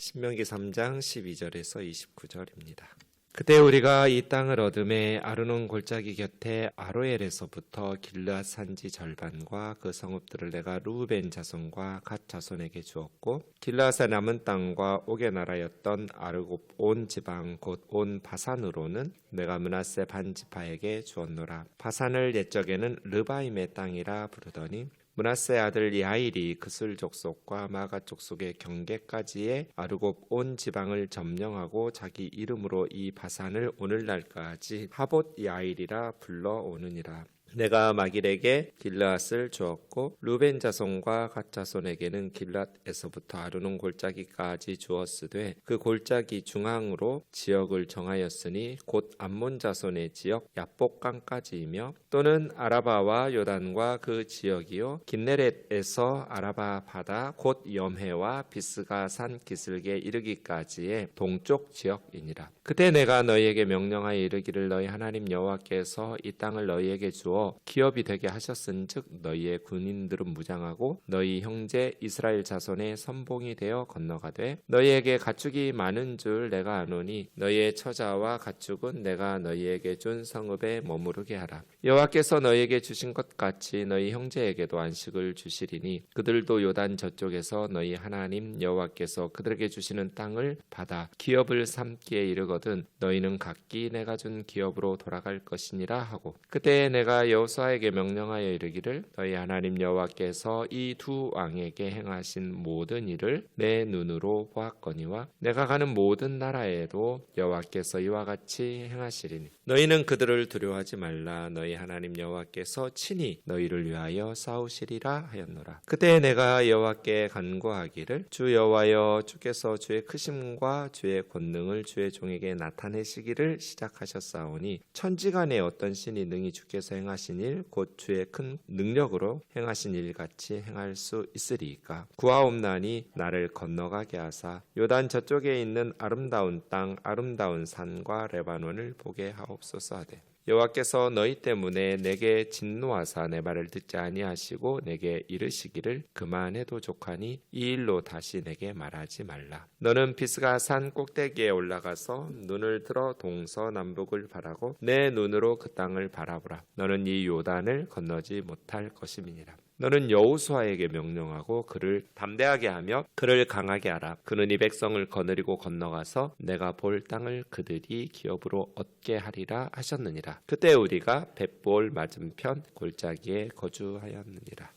신명기 3장 12절에서 29절입니다. 그때 우리가 이 땅을 얻음에 아르논 골짜기 곁에 아로엘에서부터 길르앗 산지 절반과 그 성읍들을 내가 루벤 자손과 갓 자손에게 주었고, 길르앗의 남은 땅과 옥의 나라였던 아르곱 온 지방 곧 온 바산으로는 내가 므낫세 반 지파에게 주었노라. 바산을 옛적에는 르바임의 땅이라 부르더니 므낫세 아들 야일이 그슬 족속과 마가 족속의 경계까지의 아르곱 온 지방을 점령하고 자기 이름으로 이 바산을 오늘날까지 하봇 야일이라 불러오느니라. 내가 마길에게 길르앗을 주었고 루벤 자손과 갓 자손에게는 길르앗에서부터 아르논 골짜기까지 주었으되 그 골짜기 중앙으로 지역을 정하였으니 곧 암몬 자손의 지역 야복강까지이며 또는 아라바와 요단과 그 지역이요 긴네렛에서 아라바 바다 곧 염해와 비스가 산 기슭에 이르기까지의 동쪽 지역이니라. 그때 내가 너희에게 명령하여 이르기를 너희 하나님 여호와께서 이 땅을 너희에게 주어 기업이 되게 하셨은즉 너희의 군인들은 무장하고 너희 형제 이스라엘 자손의 선봉이 되어 건너가되 너희에게 가축이 많은 줄 내가 아노니 너희의 처자와 가축은 내가 너희에게 준 성읍에 머무르게 하라. 여호와께서 너희에게 주신 것 같이 너희 형제에게도 안식을 주시리니 그들도 요단 저쪽에서 너희 하나님 여호와께서 그들에게 주시는 땅을 받아 기업을 삼기에 이르거든 너희는 각기 내가 준 기업으로 돌아갈 것이니라 하고, 그때 내가 여호수아에게 명령하여 이르기를 너희 하나님 여호와께서 이 두 왕에게 행하신 모든 일을 내 눈으로 보았거니와 내가 가는 모든 나라에도 여호와께서 이와 같이 행하시리니 너희는 그들을 두려워하지 말라. 너희 하나님 여호와께서 친히 너희를 위하여 싸우시리라 하였노라. 그때 내가 여호와께 간구하기를 주 여호와여 주께서 주의 크심과 주의 권능을 주의 종에게 나타내시기를 시작하셨사오니 천지간에 어떤 신이 능히 주께서 행하신 일 곧 주의 큰 능력으로 행하신 일 같이 행할 수 있으리이까. 구하옵나니 나를 건너가게 하사 요단 저쪽에 있는 아름다운 땅 아름다운 산과 레바논을 보게 하옵소서 하되 여호와께서 너희 때문에 내게 진노하사 내 말을 듣지 아니하시고 내게 이르시기를 그만해도 족하니 이 일로 다시 내게 말하지 말라. 너는 비스가 산 꼭대기에 올라가서 눈을 들어 동서남북을 바라고 내 눈으로 그 땅을 바라보라. 너는 이 요단을 건너지 못할 것임이니라. 너는 여호수아에게 명령하고 그를 담대하게 하며 그를 강하게 하라. 그는 이 백성을 거느리고 건너가서 내가 볼 땅을 그들이 기업으로 얻게 하리라 하셨느니라. 그때 우리가 벳볼 맞은편 골짜기에 거주하였느니라.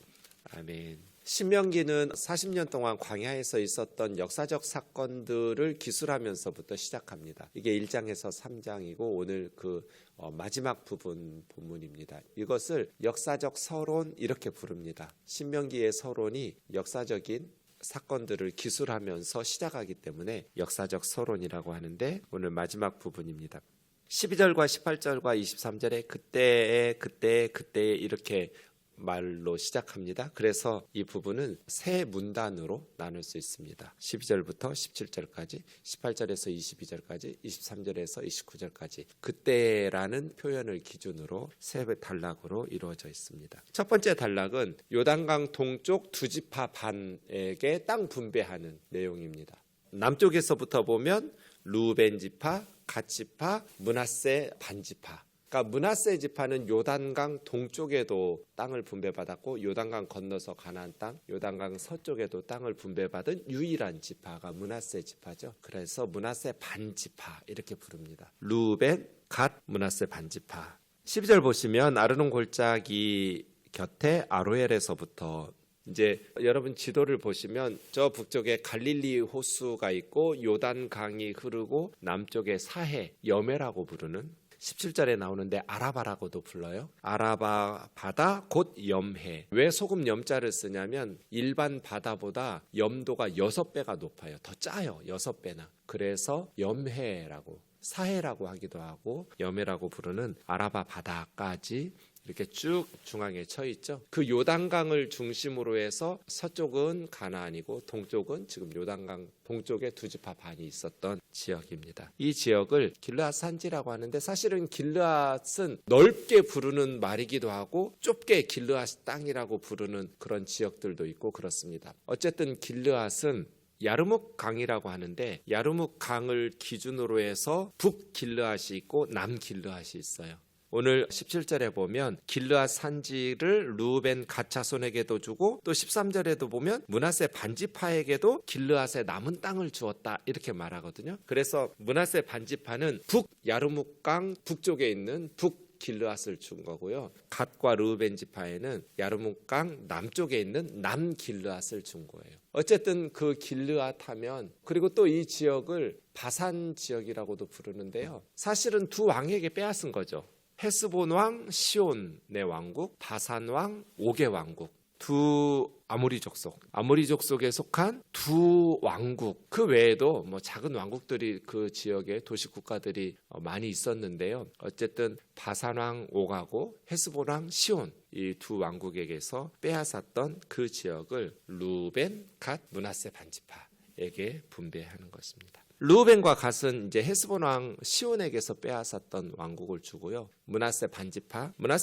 아멘. 신명기는 40년 동안 광야에서 있었던 역사적 사건들을 기술하면서부터 시작합니다. 이게 1장에서 3장이고 오늘 그 마지막 부분 본문입니다. 이것을 역사적 서론 이렇게 부릅니다. 신명기의 서론이 역사적인 사건들을 기술하면서 시작하기 때문에 역사적 서론이라고 하는데 오늘 마지막 부분입니다. 12절과 18절과 23절에 그때 이렇게 말로 시작합니다. 그래서 이 부분은 세 문단으로 나눌 수 있습니다. 12절부터 17절까지, 18절에서 22절까지, 23절에서 29절까지 그때라는 표현을 기준으로 세 단락으로 이루어져 있습니다. 첫 번째 단락은 요단강 동쪽 두 지파 반에게 땅 분배하는 내용입니다. 남쪽에서부터 보면 루벤 지파, 갓 지파, 므낫세 반 지파. 그러니까 므낫세 지파는 요단강 동쪽에도 땅을 분배받았고 요단강 건너서 가나안 땅, 요단강 서쪽에도 땅을 분배받은 유일한 지파가 므낫세 지파죠. 그래서 므낫세 반 지파 이렇게 부릅니다. 루벤, 갓, 므낫세 반 지파. 12절 보시면 아르논 골짜기 곁에 아로엘에서부터 이제 여러분 지도를 보시면 저 북쪽에 갈릴리 호수가 있고 요단강이 흐르고 남쪽에 사해, 여매라고 부르는 17절에 나오는데 아라바라고도 불러요. 아라바 바다 곧 염해. 왜 소금 염자를 쓰냐면 일반 바다보다 염도가 6배가 높아요. 더 짜요. 6배나. 그래서 염해라고 사해라고 하기도 하고 염해라고 부르는 아라바 바다까지 이렇게 쭉 중앙에 쳐 있죠. 그 요단강을 중심으로 해서 서쪽은 가나안이고 동쪽은 지금 요단강 동쪽에 두 지파 반이 있었던 지역입니다. 이 지역을 길르앗 산지라고 하는데 사실은 길르앗은 넓게 부르는 말이기도 하고 좁게 길르앗 땅이라고 부르는 그런 지역들도 있고 그렇습니다. 어쨌든 길르앗은 야르묵 강이라고 하는데 야르묵 강을 기준으로 해서 북길르앗이 있고 남길르앗이 있어요. 오늘 17절에 보면 길르앗 산지를 루벤 갓 자손에게도 주고 또 13절에도 보면 므낫세 반지파에게도 길르앗의 남은 땅을 주었다 이렇게 말하거든요. 그래서 므낫세 반지파는 북 야르묵강 북쪽에 있는 북 길르앗을 준 거고요. 갓과 르우벤 지파에는 야르묵강 남쪽에 있는 남 길르앗을 준 거예요. 어쨌든 그 길르앗 하면 그리고 또 이 지역을 바산 지역이라고도 부르는데요. 사실은 두 왕에게 빼앗은 거죠. 헤스본 왕 시온의 왕국, 바산 왕 옥의 왕국, 두 아모리 족속에 속한 두 왕국, 그 외에도 뭐 작은 왕국들이 그 지역에 도시 국가들이 많이 있었는데요. 어쨌든 바산 왕 옥하고 헤스본 왕 시온 이 두 왕국에게서 빼앗았던 그 지역을 루벤, 갓, 므낫세 반지파에게 분배하는 것입니다. 루벤과 갓은 이제 헤스본 왕 시온에게서 빼앗았던 왕국을 주고요. 므낫세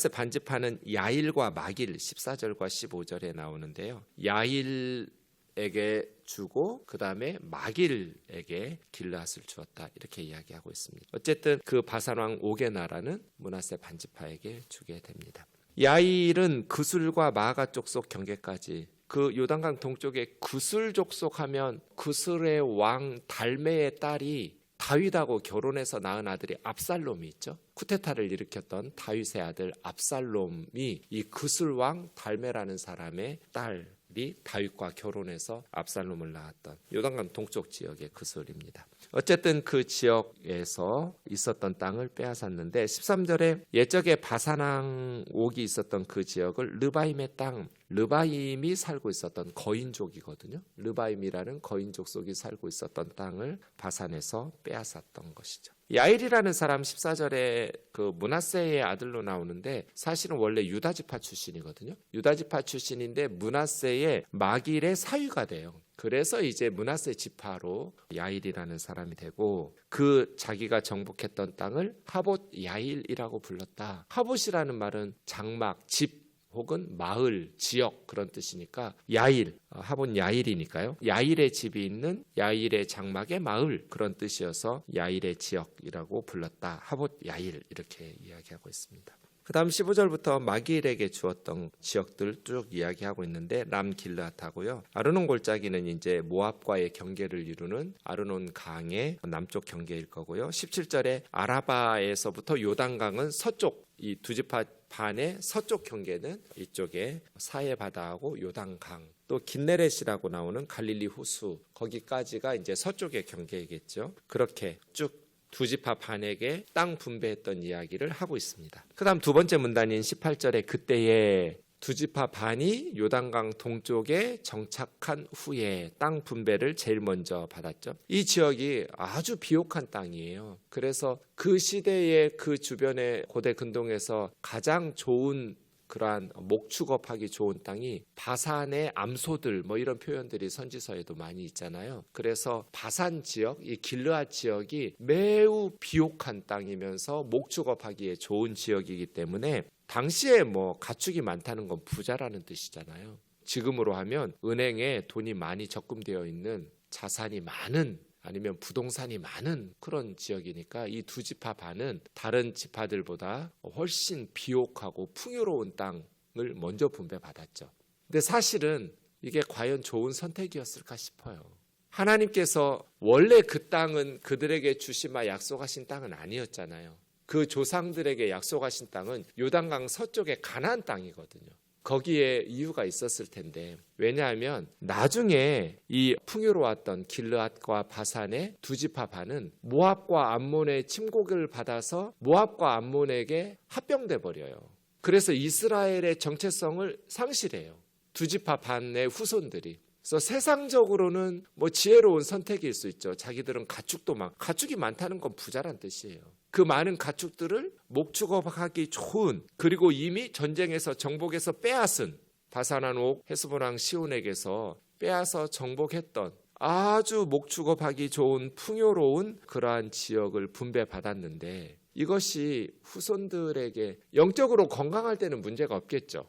반지파는 야일과 마길 14절과 15절에 나오는데요. 야일에게 주고 그 다음에 마길에게 길르앗을 주었다 이렇게 이야기하고 있습니다. 어쨌든 그 바산 왕 옥의 나라는 므낫세 반지파에게 주게 됩니다. 야일은 그술과 마가 족속 경계까지 그 요단강 동쪽에 그술 족속하면 그술의 왕 달메의 딸이 다윗하고 결혼해서 낳은 아들이 압살롬이 있죠. 쿠데타를 일으켰던 다윗의 아들 압살롬이 이 그술 왕 달메라는 사람의 딸이 다윗과 결혼해서 압살롬을 낳았던 요단강 동쪽 지역의 그술입니다. 어쨌든 그 지역에서 있었던 땅을 빼앗았는데 13절에 옛적에 바산왕 옥이 있었던 그 지역을 르바임의 땅, 르바임이 살고 있었던 거인족이거든요. 르바임이라는 거인족 속이 살고 있었던 땅을 바산에서 빼앗았던 것이죠. 야일이라는 사람 14절에 그 므낫세의 아들로 나오는데 사실은 원래 유다지파 출신이거든요. 유다지파 출신인데 므낫세의 마길의 사위가 돼요. 그래서 이제 므낫세 지파로 야일이라는 사람이 되고 그 자기가 정복했던 땅을 하봇 야일이라고 불렀다. 하봇이라는 말은 장막, 집 혹은 마을, 지역 그런 뜻이니까 야일, 하본 야일이니까요. 야일의 집이 있는 야일의 장막의 마을 그런 뜻이어서 야일의 지역이라고 불렀다. 하봇 야일 이렇게 이야기하고 있습니다. 그 다음 15절부터 마길에게 주었던 지역들 쭉 이야기하고 있는데 남길르앗하고요. 아르논 골짜기는 이제 모압과의 경계를 이루는 아르논 강의 남쪽 경계일 거고요. 17절에 아라바에서부터 요단강은 서쪽 이 두 지파 반의 서쪽 경계는 이쪽에 사해 바다하고 요단강 또 긴네렛이라고 나오는 갈릴리 호수 거기까지가 이제 서쪽의 경계이겠죠. 그렇게 쭉 두 지파 반에게 땅 분배했던 이야기를 하고 있습니다. 그 다음 두 번째 문단인 18절에 그때에 두 지파 반이 요단강 동쪽에 정착한 후에 땅 분배를 제일 먼저 받았죠. 이 지역이 아주 비옥한 땅이에요. 그래서 그 시대의 그 주변의 고대 근동에서 가장 좋은 그러한 목축업하기 좋은 땅이 바산의 암소들 뭐 이런 표현들이 선지서에도 많이 있잖아요. 그래서 바산 지역, 이 길르앗 지역이 매우 비옥한 땅이면서 목축업하기에 좋은 지역이기 때문에 당시에 뭐 가축이 많다는 건 부자라는 뜻이잖아요. 지금으로 하면 은행에 돈이 많이 적금되어 있는 자산이 많은 아니면 부동산이 많은 그런 지역이니까 이 두 지파 반은 다른 지파들보다 훨씬 비옥하고 풍요로운 땅을 먼저 분배받았죠. 근데 사실은 이게 과연 좋은 선택이었을까 싶어요. 하나님께서 원래 그 땅은 그들에게 주시마 약속하신 땅은 아니었잖아요. 그 조상들에게 약속하신 땅은 요단강 서쪽의 가나안 땅이거든요. 거기에 이유가 있었을 텐데 왜냐하면 나중에 이 풍요로웠던 길르앗과 바산의 두 지파 반은 모압과 암몬의 침공을 받아서 모압과 암몬에게 합병돼 버려요. 그래서 이스라엘의 정체성을 상실해요. 두 지파 반의 후손들이. 그래서 세상적으로는 뭐 지혜로운 선택일 수 있죠. 자기들은 가축이 많다는 건 부자란 뜻이에요. 그 많은 가축들을 목축업하기 좋은 그리고 이미 전쟁에서 정복해서 빼앗은 바산한 옥 헤스본 왕 시온에게서 빼앗아 정복했던 아주 목축업하기 좋은 풍요로운 그러한 지역을 분배받았는데 이것이 후손들에게 영적으로 건강할 때는 문제가 없겠죠.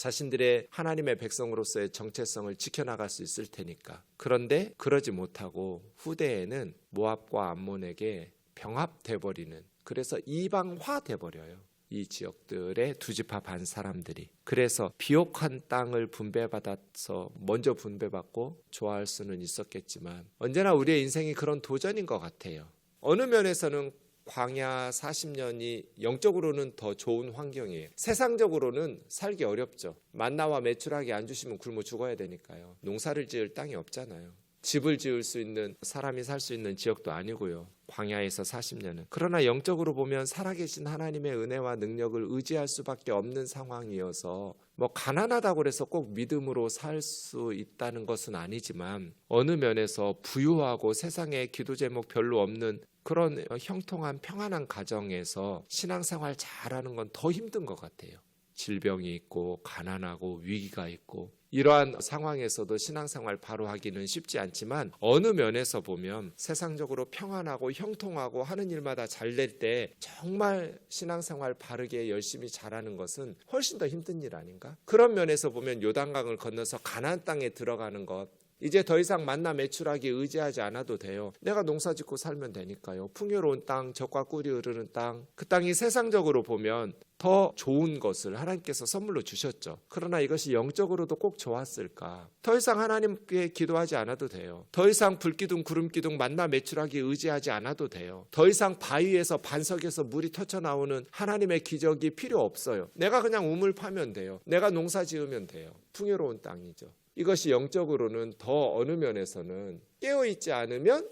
자신들의 하나님의 백성으로서의 정체성을 지켜나갈 수 있을 테니까. 그런데 그러지 못하고 후대에는 모압과 암몬에게 병합돼 버리는, 그래서 이방화 돼 버려요. 이 지역들의 두 지파 반 사람들이. 그래서 비옥한 땅을 분배받아서 먼저 분배받고 좋아할 수는 있었겠지만 언제나 우리의 인생이 그런 도전인 것 같아요. 어느 면에서는 광야 40년이 영적으로는 더 좋은 환경이에요. 세상적으로는 살기 어렵죠. 만나와 메추라기 안 주시면 굶어 죽어야 되니까요. 농사를 지을 땅이 없잖아요. 집을 지을 수 있는, 사람이 살 수 있는 지역도 아니고요. 광야에서 40년은. 그러나 영적으로 보면 살아계신 하나님의 은혜와 능력을 의지할 수밖에 없는 상황이어서 가난하다고 해서 꼭 믿음으로 살 수 있다는 것은 아니지만 어느 면에서 부유하고 세상에 기도 제목 별로 없는 그런 형통한 평안한 가정에서 신앙생활 잘하는 건 더 힘든 것 같아요. 질병이 있고 가난하고 위기가 있고 이러한 상황에서도 신앙생활 바로 하기는 쉽지 않지만 어느 면에서 보면 세상적으로 평안하고 형통하고 하는 일마다 잘 될 때 정말 신앙생활 바르게 열심히 잘하는 것은 훨씬 더 힘든 일 아닌가? 그런 면에서 보면 요단강을 건너서 가나안 땅에 들어가는 것, 이제 더 이상 만나 메추라기 의지하지 않아도 돼요. 내가 농사 짓고 살면 되니까요. 풍요로운 땅, 젖과 꿀이 흐르는 땅, 그 땅이 세상적으로 보면 더 좋은 것을 하나님께서 선물로 주셨죠. 그러나 이것이 영적으로도 꼭 좋았을까? 더 이상 하나님께 기도하지 않아도 돼요. 더 이상 불기둥 구름기둥 만나 메추라기 의지하지 않아도 돼요. 더 이상 바위에서 반석에서 물이 터쳐나오는 하나님의 기적이 필요 없어요. 내가 그냥 우물 파면 돼요. 내가 농사 지으면 돼요. 풍요로운 땅이죠. 이것이 영적으로는 더 어느 면에서는 깨어있지 않으면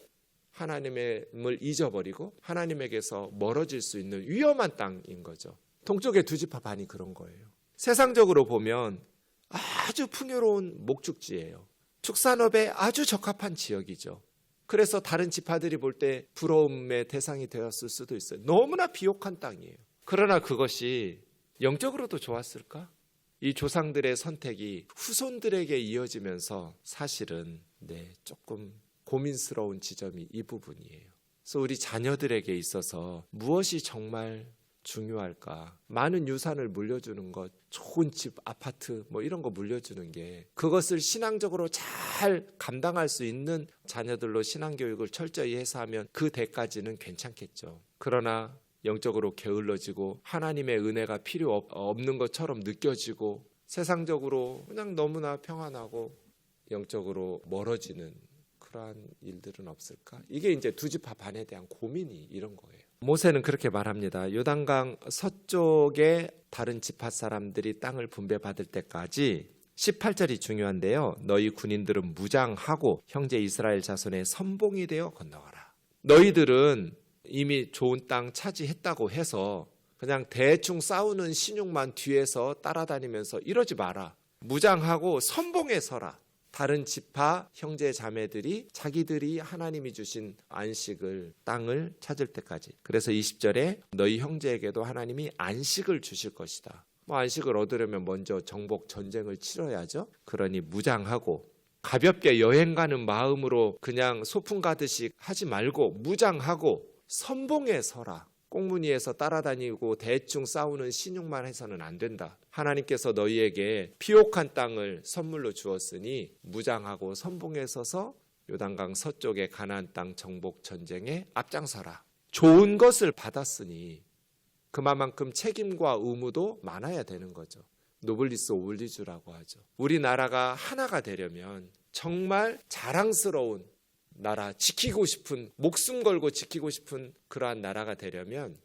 하나님을 잊어버리고 하나님에게서 멀어질 수 있는 위험한 땅인 거죠. 동쪽의 두 지파 반이 그런 거예요. 세상적으로 보면 아주 풍요로운 목축지예요. 축산업에 아주 적합한 지역이죠. 그래서 다른 지파들이 볼 때 부러움의 대상이 되었을 수도 있어요. 너무나 비옥한 땅이에요. 그러나 그것이 영적으로도 좋았을까? 이 조상들의 선택이 후손들에게 이어지면서 사실은 조금 고민스러운 지점이 이 부분이에요. 그래서 우리 자녀들에게 있어서 무엇이 정말 중요할까? 많은 유산을 물려주는 것, 좋은 집, 아파트 이런 거 물려주는 게 그것을 신앙적으로 잘 감당할 수 있는 자녀들로 신앙교육을 철저히 해서 하면 그 대까지는 괜찮겠죠. 그러나 영적으로 게을러지고 하나님의 은혜가 필요 없는 것처럼 느껴지고 세상적으로 그냥 너무나 평안하고 영적으로 멀어지는 그러한 일들은 없을까? 이게 이제 두 지파 반에 대한 고민이 이런 거예요. 모세는 그렇게 말합니다. 요단강 서쪽에 다른 지파 사람들이 땅을 분배받을 때까지 18절이 중요한데요. 너희 군인들은 무장하고 형제 이스라엘 자손의 선봉이 되어 건너가라. 너희들은 이미 좋은 땅 차지했다고 해서 그냥 대충 싸우는 신용만 뒤에서 따라다니면서 이러지 마라. 무장하고 선봉에 서라. 다른 지파 형제 자매들이 자기들이 하나님이 주신 안식을, 땅을 찾을 때까지. 그래서 20절에 너희 형제에게도 하나님이 안식을 주실 것이다. 안식을 얻으려면 먼저 정복 전쟁을 치러야죠. 그러니 무장하고 가볍게 여행 가는 마음으로 그냥 소풍 가듯이 하지 말고 무장하고 선봉에 서라. 꽁무니에서 따라다니고 대충 싸우는 신용만 해서는 안 된다. 하나님께서 너희에게 비옥한 땅을 선물로 주었으니 무장하고 선봉에 서서 요단강 서쪽의 가나안 땅 정복 전쟁에 앞장서라. 좋은 것을 받았으니 그만큼 책임과 의무도 많아야 되는 거죠. 노블리스 오블리주라고 하죠. 우리나라가 하나가 되려면 정말 자랑스러운 나라, 지키고 싶은, 목숨 걸고 지키고 싶은 그러한 나라가 되려면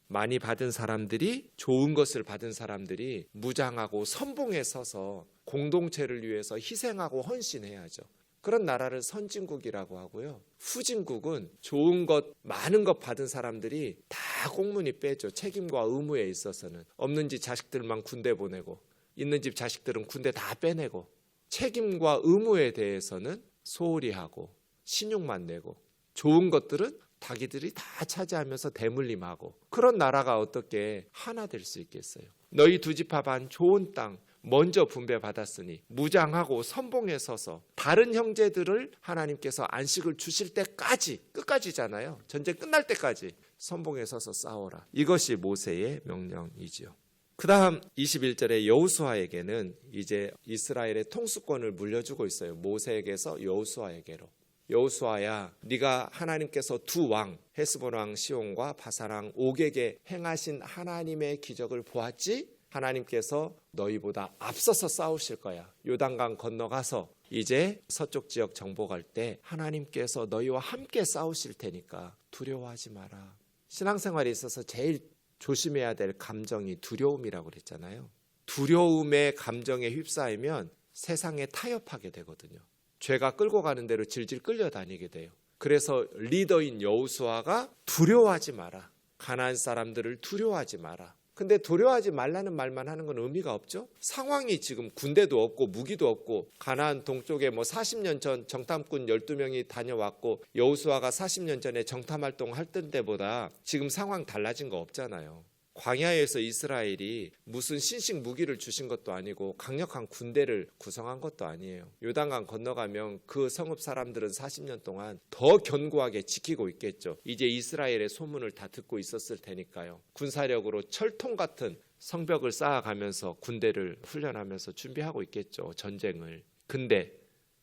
많이 받은 사람들이, 좋은 것을 받은 사람들이 무장하고 선봉에 서서 공동체를 위해서 희생하고 헌신해야죠. 그런 나라를 선진국이라고 하고요. 후진국은 좋은 것, 많은 것 받은 사람들이 다 꽁무니 빼죠. 책임과 의무에 있어서는. 없는 집 자식들만 군대 보내고 있는 집 자식들은 군대 다 빼내고 책임과 의무에 대해서는 소홀히 하고 신용만 내고 좋은 것들은 자기들이 다 차지하면서 대물림하고 그런 나라가 어떻게 하나 될 수 있겠어요. 너희 두 지파 반 좋은 땅 먼저 분배받았으니 무장하고 선봉에 서서 다른 형제들을 하나님께서 안식을 주실 때까지, 끝까지잖아요. 전쟁 끝날 때까지 선봉에 서서 싸워라. 이것이 모세의 명령이지요. 그 다음 21절에 여호수아에게는 이제 이스라엘의 통수권을 물려주고 있어요. 모세에게서 여호수아에게로. 여호수아야, 네가 하나님께서 두 왕 헤스본 왕 시온과 바산 왕 옥에게 행하신 하나님의 기적을 보았지? 하나님께서 너희보다 앞서서 싸우실 거야. 요단강 건너가서 이제 서쪽 지역 정복할 때 하나님께서 너희와 함께 싸우실 테니까 두려워하지 마라. 신앙생활에 있어서 제일 조심해야 될 감정이 두려움이라고 그랬잖아요. 두려움의 감정에 휩싸이면 세상에 타협하게 되거든요. 죄가 끌고 가는 대로 질질 끌려다니게 돼요. 그래서 리더인 여호수아가 두려워하지 마라. 가나안 사람들을 두려워하지 마라. 근데 두려워하지 말라는 말만 하는 건 의미가 없죠. 상황이 지금 군대도 없고 무기도 없고 가나안 동쪽에 40년 전 정탐꾼 12명이 다녀왔고 여호수아가 40년 전에 정탐 활동할 때보다 지금 상황 달라진 거 없잖아요. 광야에서 이스라엘이 무슨 신식 무기를 주신 것도 아니고 강력한 군대를 구성한 것도 아니에요. 요단강 건너가면 그 성읍 사람들은 40년 동안 더 견고하게 지키고 있겠죠. 이제 이스라엘의 소문을 다 듣고 있었을 테니까요. 군사력으로 철통 같은 성벽을 쌓아가면서 군대를 훈련하면서 준비하고 있겠죠. 전쟁을. 근데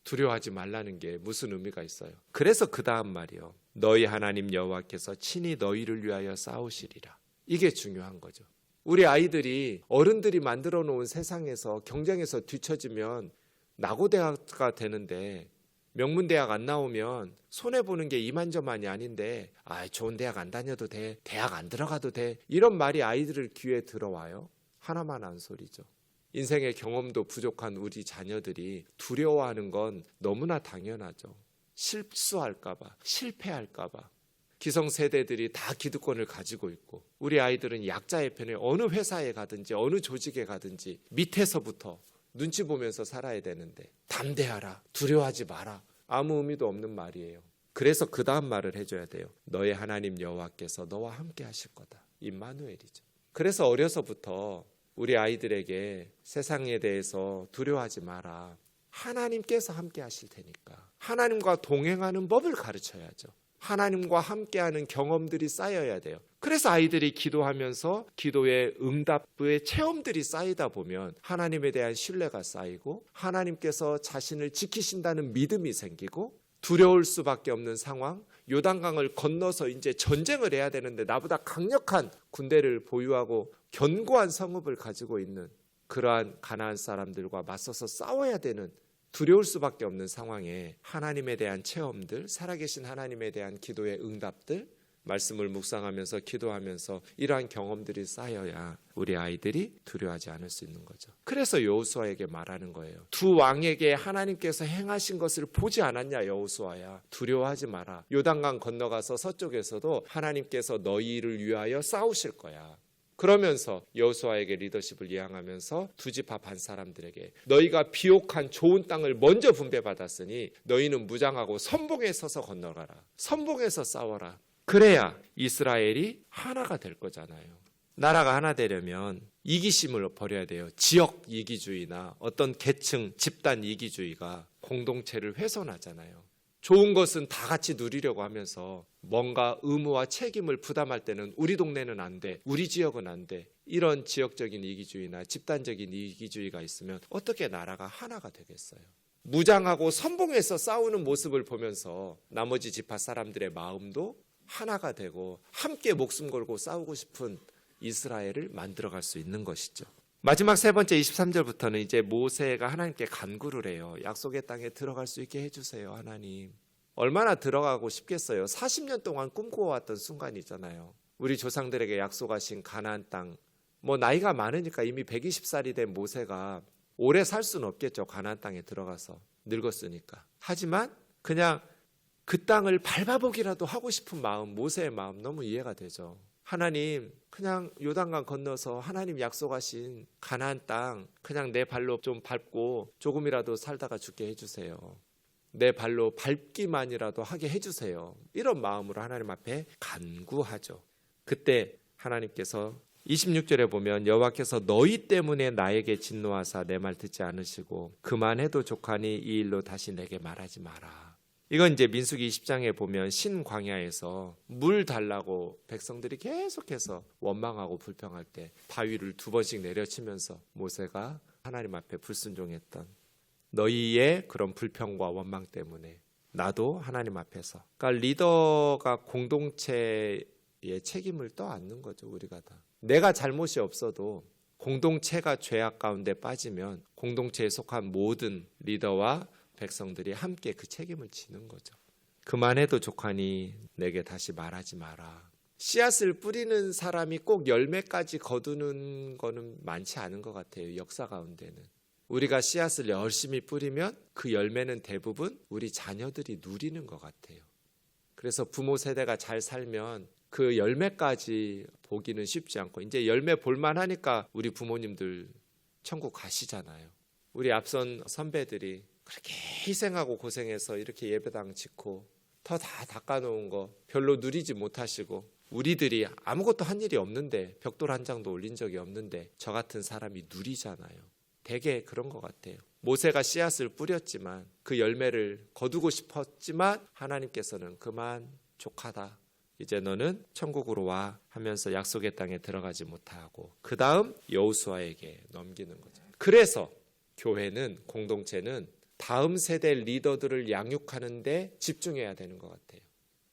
두려워하지 말라는 게 무슨 의미가 있어요? 그래서 그 다음 말이요. 너희 하나님 여호와께서 친히 너희를 위하여 싸우시리라. 이게 중요한 거죠. 우리 아이들이 어른들이 만들어 놓은 세상에서 경쟁에서 뒤처지면 낙오대학가 되는데 명문대학 안 나오면 손해보는 게 이만저만이 아닌데 좋은 대학 안 다녀도 돼. 대학 안 들어가도 돼. 이런 말이 아이들 귀에 들어와요. 하나만 한 소리죠. 인생의 경험도 부족한 우리 자녀들이 두려워하는 건 너무나 당연하죠. 실수할까 봐, 실패할까 봐. 기성세대들이 다 기득권을 가지고 있고 우리 아이들은 약자의 편에 어느 회사에 가든지 어느 조직에 가든지 밑에서부터 눈치 보면서 살아야 되는데 담대하라, 두려워하지 마라. 아무 의미도 없는 말이에요. 그래서 그 다음 말을 해줘야 돼요. 너의 하나님 여호와께서 너와 함께 하실 거다. 임마누엘이죠. 그래서 어려서부터 우리 아이들에게 세상에 대해서 두려워하지 마라. 하나님께서 함께 하실 테니까 하나님과 동행하는 법을 가르쳐야죠. 하나님과 함께하는 경험들이 쌓여야 돼요. 그래서 아이들이 기도하면서 기도의 응답의 체험들이 쌓이다 보면 하나님에 대한 신뢰가 쌓이고 하나님께서 자신을 지키신다는 믿음이 생기고 두려울 수밖에 없는 상황, 요단강을 건너서 이제 전쟁을 해야 되는데 나보다 강력한 군대를 보유하고 견고한 성읍을 가지고 있는 그러한 가나안 사람들과 맞서서 싸워야 되는 두려울 수밖에 없는 상황에 하나님에 대한 체험들, 살아계신 하나님에 대한 기도의 응답들, 말씀을 묵상하면서 기도하면서 이러한 경험들이 쌓여야 우리 아이들이 두려워하지 않을 수 있는 거죠. 그래서 여호수아에게 말하는 거예요. 두 왕에게 하나님께서 행하신 것을 보지 않았냐 여호수아야. 두려워하지 마라. 요단강 건너가서 서쪽에서도 하나님께서 너희를 위하여 싸우실 거야. 그러면서 여호수아에게 리더십을 이양하면서 두 지파 반 사람들에게 너희가 비옥한 좋은 땅을 먼저 분배받았으니 너희는 무장하고 선봉에 서서 건너가라. 선봉에서 싸워라. 그래야 이스라엘이 하나가 될 거잖아요. 나라가 하나 되려면 이기심을 버려야 돼요. 지역 이기주의나 어떤 계층, 집단 이기주의가 공동체를 훼손하잖아요. 좋은 것은 다 같이 누리려고 하면서 뭔가 의무와 책임을 부담할 때는 우리 동네는 안 돼, 우리 지역은 안 돼. 이런 지역적인 이기주의나 집단적인 이기주의가 있으면 어떻게 나라가 하나가 되겠어요? 무장하고 선봉해서 싸우는 모습을 보면서 나머지 지파 사람들의 마음도 하나가 되고 함께 목숨 걸고 싸우고 싶은 이스라엘을 만들어갈 수 있는 것이죠. 마지막 세 번째 23절부터는 이제 모세가 하나님께 간구를 해요. 약속의 땅에 들어갈 수 있게 해주세요, 하나님. 얼마나 들어가고 싶겠어요. 40년 동안 꿈꿔왔던 순간이잖아요. 우리 조상들에게 약속하신 가나안 땅. 나이가 많으니까 이미 120살이 된 모세가 오래 살 수는 없겠죠. 가나안 땅에 들어가서 늙었으니까. 하지만 그냥 그 땅을 밟아보기라도 하고 싶은 마음, 모세의 마음 너무 이해가 되죠. 하나님, 그냥 요단강 건너서 하나님 약속하신 가나안 땅 그냥 내 발로 좀 밟고 조금이라도 살다가 죽게 해주세요. 내 발로 밟기만이라도 하게 해주세요. 이런 마음으로 하나님 앞에 간구하죠. 그때 하나님께서 26절에 보면 여호와께서 너희 때문에 나에게 진노하사 내 말 듣지 않으시고 그만해도 족하니 이 일로 다시 내게 말하지 마라. 이건 이제 민수기 20장에 보면 신광야에서 물 달라고 백성들이 계속해서 원망하고 불평할 때 바위를 2번씩 내려치면서 모세가 하나님 앞에 불순종했던 너희의 그런 불평과 원망 때문에 나도 하나님 앞에서, 그러니까 리더가 공동체의 책임을 떠안는 거죠. 우리가 다 내가 잘못이 없어도 공동체가 죄악 가운데 빠지면 공동체에 속한 모든 리더와 백성들이 함께 그 책임을 지는 거죠. 그만해도 족하니 내게 다시 말하지 마라. 씨앗을 뿌리는 사람이 꼭 열매까지 거두는 거는 많지 않은 것 같아요. 역사 가운데는. 우리가 씨앗을 열심히 뿌리면 그 열매는 대부분 우리 자녀들이 누리는 것 같아요. 그래서 부모 세대가 잘 살면 그 열매까지 보기는 쉽지 않고, 이제 열매 볼만 하니까 우리 부모님들 천국 가시잖아요. 우리 앞선 선배들이 그렇게 희생하고 고생해서 이렇게 예배당 짓고 터 다 닦아놓은 거 별로 누리지 못하시고, 우리들이 아무것도 한 일이 없는데 벽돌 한 장도 올린 적이 없는데 저 같은 사람이 누리잖아요. 되게 그런 것 같아요. 모세가 씨앗을 뿌렸지만 그 열매를 거두고 싶었지만 하나님께서는 그만 족하다. 이제 너는 천국으로 와 하면서 약속의 땅에 들어가지 못하고 그 다음 여호수아에게 넘기는 거죠. 그래서 교회는, 공동체는 다음 세대 리더들을 양육하는 데 집중해야 되는 것 같아요.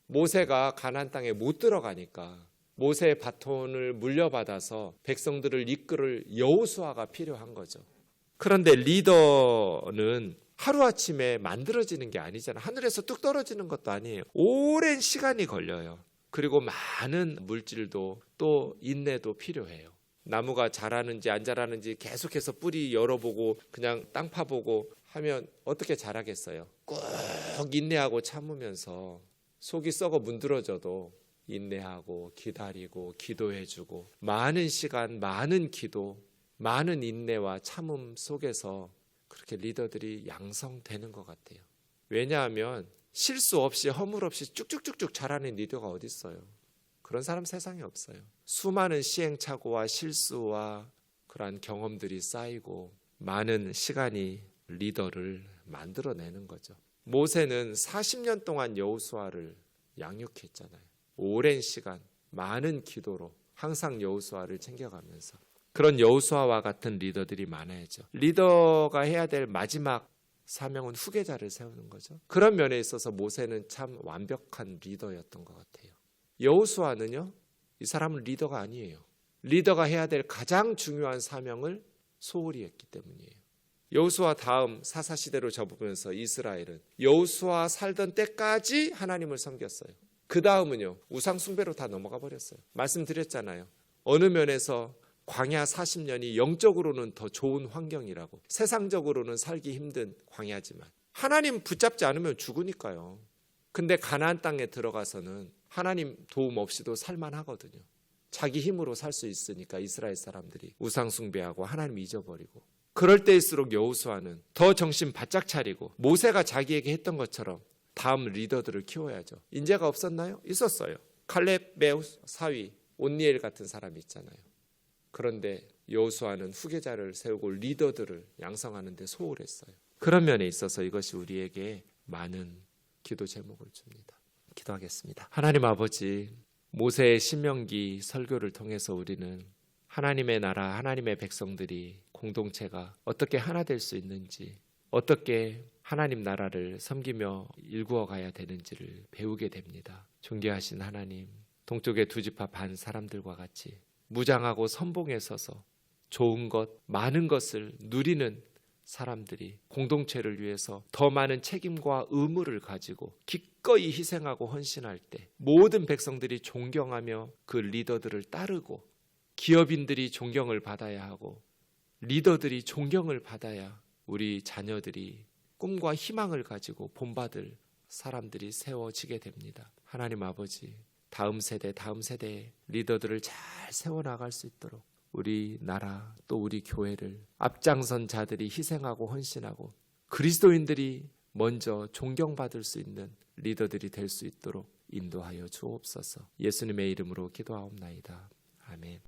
모세가 가나안 땅에 못 들어가니까 모세의 바톤을 물려받아서 백성들을 이끌을 여호수아가 필요한 거죠. 그런데 리더는 하루아침에 만들어지는 게 아니잖아요. 하늘에서 뚝 떨어지는 것도 아니에요. 오랜 시간이 걸려요. 그리고 많은 물질도 또 인내도 필요해요. 나무가 자라는지 안 자라는지 계속해서 뿌리 열어보고 그냥 땅 파보고 하면 어떻게 자라겠어요? 꾹 인내하고 참으면서 속이 썩어 문드러져도 인내하고 기다리고 기도해주고 많은 시간, 많은 기도, 많은 인내와 참음 속에서 그렇게 리더들이 양성되는 것 같아요. 왜냐하면 실수 없이 허물 없이 쭉쭉쭉쭉 자라는 리더가 어디 있어요? 그런 사람 세상에 없어요. 수많은 시행착오와 실수와 그러한 경험들이 쌓이고 많은 시간이 리더를 만들어내는 거죠. 모세는 40년 동안 여호수아를 양육했잖아요. 오랜 시간, 많은 기도로 항상 여호수아를 챙겨가면서. 그런 여호수아와 같은 리더들이 많아야죠. 리더가 해야 될 마지막 사명은 후계자를 세우는 거죠. 그런 면에 있어서 모세는 참 완벽한 리더였던 것 같아요. 여호수아는요, 이 사람은 리더가 아니에요. 리더가 해야 될 가장 중요한 사명을 소홀히 했기 때문이에요. 여호수아 다음 사사시대로 접으면서 이스라엘은 여호수아 살던 때까지 하나님을 섬겼어요. 그 다음은요, 우상 숭배로 다 넘어가 버렸어요. 말씀드렸잖아요. 어느 면에서 광야 40년이 영적으로는 더 좋은 환경이라고. 세상적으로는 살기 힘든 광야지만 하나님 붙잡지 않으면 죽으니까요. 근데 가나안 땅에 들어가서는 하나님 도움 없이도 살만하거든요. 자기 힘으로 살 수 있으니까 이스라엘 사람들이 우상 숭배하고 하나님 잊어버리고. 그럴 때일수록 여호수아는 더 정신 바짝 차리고 모세가 자기에게 했던 것처럼 다음 리더들을 키워야죠. 인재가 없었나요? 있었어요. 칼렙의 사위 온니엘 같은 사람이 있잖아요. 그런데 여호수아는 후계자를 세우고 리더들을 양성하는 데 소홀했어요. 그런 면에 있어서 이것이 우리에게 많은 기도 제목을 줍니다. 기도하겠습니다. 하나님 아버지, 모세의 신명기 설교를 통해서 우리는 하나님의 나라, 하나님의 백성들이, 공동체가 어떻게 하나 될 수 있는지, 어떻게 하나님 나라를 섬기며 일구어 가야 되는지를 배우게 됩니다. 존귀하신 하나님, 동쪽의 두 지파 반 사람들과 같이 무장하고 선봉에 서서 좋은 것, 많은 것을 누리는 사람들이 공동체를 위해서 더 많은 책임과 의무를 가지고 기꺼이 희생하고 헌신할 때 모든 백성들이 존경하며 그 리더들을 따르고, 기업인들이 존경을 받아야 하고 리더들이 존경을 받아야 우리 자녀들이 꿈과 희망을 가지고 본받을 사람들이 세워지게 됩니다. 하나님 아버지, 다음 세대의 리더들을 잘 세워나갈 수 있도록 우리 나라 또 우리 교회를 앞장선 자들이 희생하고 헌신하고 그리스도인들이 먼저 존경받을 수 있는 리더들이 될 수 있도록 인도하여 주옵소서. 예수님의 이름으로 기도하옵나이다. 아멘.